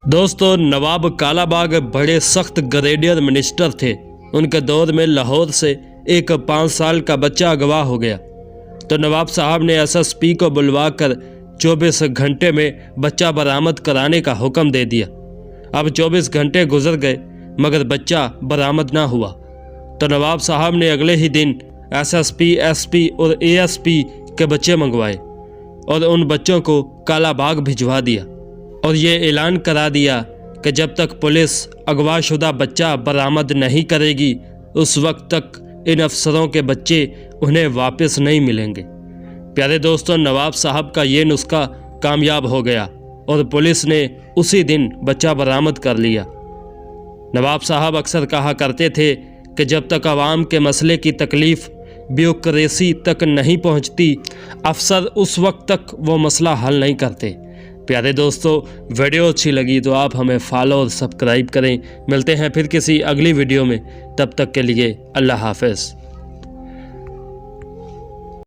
دوستو، نواب کالا باغ بڑے سخت گریڈیئر منسٹر تھے۔ ان کے دور میں لاہور سے ایک 5 سال کا بچہ اغوا ہو گیا تو نواب صاحب نے SSP کو بلوا کر 24 گھنٹے میں بچہ برآمد کرانے کا حکم دے دیا۔ اب 24 گھنٹے گزر گئے مگر بچہ برآمد نہ ہوا تو نواب صاحب نے اگلے ہی دن SSP، SP اور ASP کے بچے منگوائے اور ان بچوں کو کالا باغ بھجوا دیا اور یہ اعلان کرا دیا کہ جب تک پولیس اغوا شدہ بچہ برآمد نہیں کرے گی اس وقت تک ان افسروں کے بچے انہیں واپس نہیں ملیں گے۔ پیارے دوستوں، نواب صاحب کا یہ نسخہ کامیاب ہو گیا اور پولیس نے اسی دن بچہ برآمد کر لیا۔ نواب صاحب اکثر کہا کرتے تھے کہ جب تک عوام کے مسئلے کی تکلیف بیوروکریسی تک نہیں پہنچتی، افسر اس وقت تک وہ مسئلہ حل نہیں کرتے۔ پیارے دوستو، ویڈیو اچھی لگی تو آپ ہمیں فالو اور سبسکرائب کریں۔ ملتے ہیں پھر کسی اگلی ویڈیو میں، تب تک کے لیے اللہ حافظ۔